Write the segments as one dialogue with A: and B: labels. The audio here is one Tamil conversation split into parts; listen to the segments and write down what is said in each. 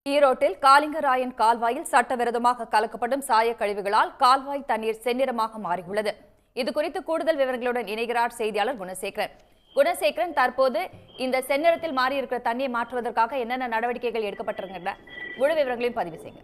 A: ஈரோட்டில் காலிங்கராயன் கால்வாயில் சட்டவிரோதமாக கலக்கப்படும் சாய கழிவுகளால் கால்வாய் தண்ணீர் செந்நிறமாக மாறியுள்ளது. இதுகுறித்து கூடுதல் விவரங்களுடன் இணைகிறார் செய்தியாளர் குணசேகரன். குணசேகரன், தற்போது இந்த செந்நிறத்தில் மாறியிருக்கிற தண்ணீரை மாற்றுவதற்காக என்னென்ன நடவடிக்கைகள் எடுக்கப்பட்டிருக்கின்றன? முழு விவரங்களையும் பதிவு செய்யுங்க.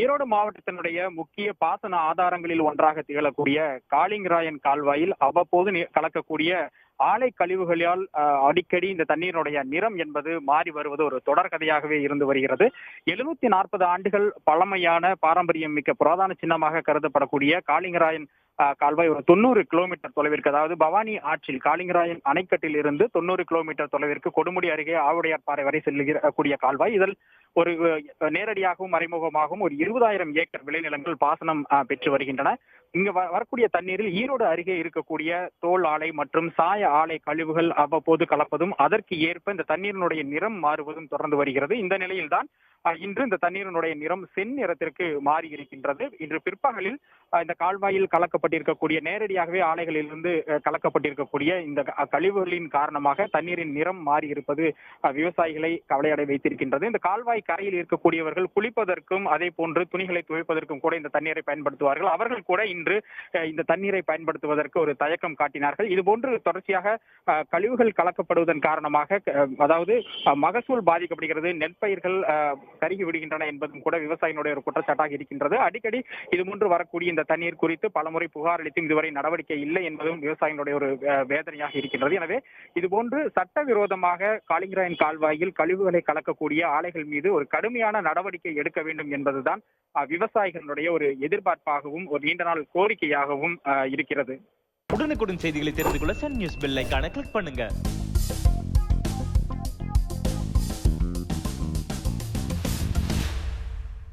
B: ஈரோடு மாவட்டத்தினுடைய முக்கிய பாசன ஆதாரங்களில் ஒன்றாக திகழக்கூடிய காலிங்கராயன் கால்வாயில் அவ்வப்போது கலக்கக்கூடிய ஆலை கழிவுகளால் அடிக்கடி இந்த தண்ணீருடைய நிறம் என்பது மாறி வருவது ஒரு தொடர்கதையாகவே இருந்து வருகிறது. 740 ஆண்டுகள் பழமையான பாரம்பரியம் மிக்க புராதன சின்னமாக கருதப்படக்கூடிய காலிங்கராயன் கால்வாய் ஒரு 90 கிலோமீட்டர் தொலைவிற்கு, அதாவது பவானி ஆற்றில் காலிங்கராயன் அணைக்கட்டில் இருந்து 90 கிலோமீட்டர் தொலைவிற்கு கொடுமுடி அருகே ஆவுடையார்பாறை வரை செல்லுகிற கால்வாய். இதில் ஒரு நேரடியாகவும் மறைமுகமாகவும் ஒரு 20,000 ஏக்கர் விளைநிலங்கள் பாசனம் பெற்று வருகின்றன. இங்கு வரக்கூடிய தண்ணீரில் ஈரோடு அருகே இருக்கக்கூடிய தோல் ஆலை மற்றும் சாய ஆலை கழிவுகள் அவ்வப்போது கலப்பதும் அதற்கு ஏற்ப இந்த தண்ணீரினுடைய நிறம் மாறுவதும் தொடர்ந்து வருகிறது. இந்த நிலையில்தான் இன்று இந்த தண்ணீரினுடைய நிறம் செந் நிறத்திற்கு மாறி இருக்கின்றது. இன்று பிற்பகலில் இந்த கால்வாயில் கலக்கப்பட்டிருக்கக்கூடிய நேரடியாகவே ஆலைகளிலிருந்து கலக்கப்பட்டிருக்கக்கூடிய இந்த கழிவுகளின் காரணமாக தண்ணீரின் நிறம் மாறி இருப்பது விவசாயிகளை கவலையடை வைத்திருக்கின்றது. இந்த கால்வாய் கரையில் இருக்கக்கூடியவர்கள் குளிப்பதற்கும் அதே போன்று துணிகளை துவைப்பதற்கும் கூட இந்த தண்ணீரை பயன்படுத்துவார்கள். அவர்கள் கூட இன்று இந்த தண்ணீரை பயன்படுத்துவதற்கு ஒரு தயக்கம் காட்டினார்கள். இதுபோன்று தொடர்ச்சியாக கழிவுகள் கலக்கப்படுவதன் காரணமாக அதாவது மகசூல் பாதிக்கப்படுகிறது, நெற்பயிர்கள் கருகி விடுகின்றன என்பதும் கூட விவசாயினுடைய ஒரு குற்றச்சாட்டாக இருக்கின்றது. அடிக்கடி இதுபோன்று வரக்கூடிய இந்த தண்ணீர் குறித்து பலமுறை புகார் அளித்தும் இதுவரை நடவடிக்கை இல்லை என்பதும் விவசாயிகளுடைய ஒரு வேதனையாக இருக்கின்றது. எனவே இதுபோன்று சட்டவிரோதமாக காலிங்கராயன் கால்வாயில் கழிவுகளை கலக்கக்கூடிய ஆலைகள் மீது ஒரு கடுமையான நடவடிக்கை எடுக்க வேண்டும் என்பதுதான் விவசாயிகளுடைய ஒரு எதிர்பார்ப்பாகவும் ஒரு நீண்ட நாள் கோரிக்கையாகவும் இருக்கிறது.
C: உடனுக்குடன் செய்திகளை தெரிந்து கொள்ள சன் நியூஸ் பெல் ஐகானை கிளிக் பண்ணுங்க.